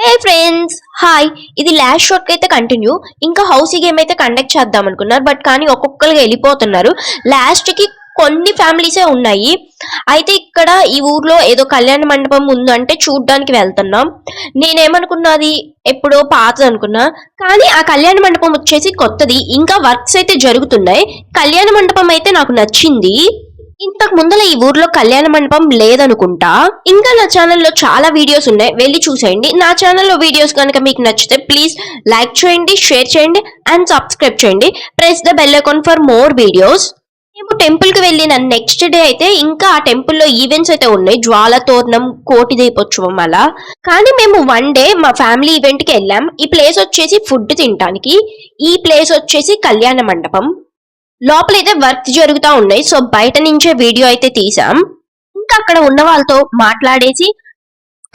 హే friends hi. ఇది last shot అయితే continue. ఇంకా హౌసీ గేమ్ అయితే కండక్ట్ చేద్దాం అనుకున్నారు, బట్ కానీ ఒక్కొక్కరుగా వెళ్ళిపోతున్నారు. లాస్ట్ కి కొన్ని ఫ్యామిలీసే ఉన్నాయి. అయితే ఇక్కడ ఈ ఊర్లో ఏదో కళ్యాణ మండపం ఉందంటే చూడ్డానికి వెళ్తున్నాం. నేనేమనుకున్నది ఎప్పుడో పాతది అనుకున్నా, కానీ ఆ కళ్యాణ మండపం వచ్చేసి కొత్తది. ఇంకా వర్క్స్ అయితే జరుగుతున్నాయి. కళ్యాణ మండపం అయితే నాకు నచ్చింది. ఇంతకు ముందల ఈ ఊర్లో కళ్యాణ మండపం లేదనుకుంటా. ఇంకా నా ఛానల్లో చాలా వీడియోస్ ఉన్నాయి, వెళ్ళి చూసేయండి. నా ఛానల్లో వీడియోస్ కనుక మీకు నచ్చితే ప్లీజ్ లైక్ చేయండి, షేర్ చేయండి అండ్ సబ్స్క్రైబ్ చేయండి. Press the bell icon for more videos. మేము టెంపుల్ కి వెళ్ళిన నెక్స్ట్ డే అయితే ఇంకా ఆ టెంపుల్లో ఈవెంట్స్ అయితే ఉన్నాయి. జ్వాల తోరణం, కోటి దీపోత్సవం అలా. కానీ మేము వన్ డే మా ఫ్యామిలీ ఈవెంట్ కి వెళ్ళాం. ఈ ప్లేస్ వచ్చేసి ఫుడ్ తినడానికి, ఈ ప్లేస్ వచ్చేసి కళ్యాణ మండపం. లోపలైతే వర్క్ జరుగుతూ ఉన్నాయి. సో బయట నుంచే వీడియో అయితే తీసాం. ఇంకా అక్కడ ఉన్న వాళ్ళతో మాట్లాడేసి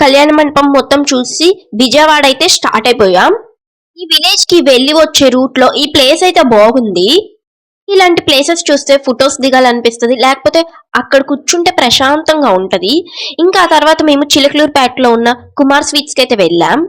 కళ్యాణ మండపం మొత్తం చూసి విజయవాడ అయితే స్టార్ట్ అయిపోయాం. ఈ విలేజ్ కి వెళ్ళి వచ్చే రూట్ లో ఈ ప్లేస్ అయితే బాగుంది. ఇలాంటి ప్లేసెస్ చూస్తే ఫొటోస్ దిగాలనిపిస్తుంది, లేకపోతే అక్కడ కూర్చుంటే ప్రశాంతంగా ఉంటది. ఇంకా ఆ తర్వాత మేము చిలకలూరుపేటలో ఉన్న కుమార్ స్వీట్స్ కి అయితే వెళ్ళాం.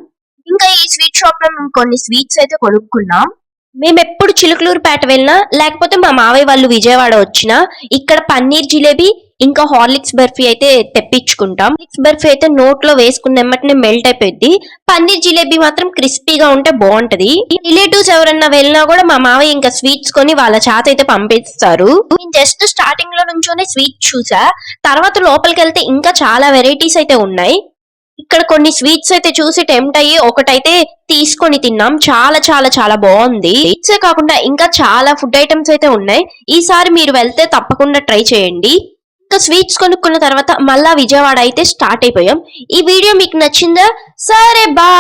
ఇంకా ఈ స్వీట్ షాప్ లో మేము కొన్ని స్వీట్స్ అయితే కొనుక్కున్నాం. మేము ఎప్పుడు చిలుకలూరుపేట వెళ్ళినా, లేకపోతే మా మావయ్య వాళ్ళు విజయవాడ వచ్చినా ఇక్కడ పన్నీర్ జిలేబీ ఇంకా హార్లిక్స్ బర్ఫీ అయితే తెప్పించుకుంటాం. హార్లిక్స్ బర్ఫీ అయితే నోట్లో వేసుకున్నమ్మటనే మెల్ట్ అయిపోయింది. పన్నీర్ జిలేబీ మాత్రం క్రిస్పీగా ఉంటే బాగుంటది. రిలేటివ్స్ ఎవరన్నా వెళ్ళినా కూడా మా మావయ్య ఇంకా స్వీట్స్ కొని వాళ్ళ చేత అయితే పంపిస్తారు. నేను జస్ట్ స్టార్టింగ్ లో నుంచోనే స్వీట్ చూసా, తర్వాత లోపలికి వెళ్తే ఇంకా చాలా వెరైటీస్ అయితే ఉన్నాయి. ఇక్కడ కొన్ని స్వీట్స్ అయితే చూసి టెంప్ట్ అయ్యి ఒకటైతే తీసుకొని తిన్నాం. చాలా చాలా చాలా బాగుంది. స్వీట్సే కాకుండా ఇంకా చాలా ఫుడ్ ఐటమ్స్ అయితే ఉన్నాయి. ఈసారి మీరు వెళ్తే తప్పకుండా ట్రై చేయండి. ఇంకా స్వీట్స్ కొనుక్కున్న తర్వాత మళ్ళా విజయవాడ అయితే స్టార్ట్ అయిపోయాం. ఈ వీడియో మీకు నచ్చిందా? సరే బాయ్.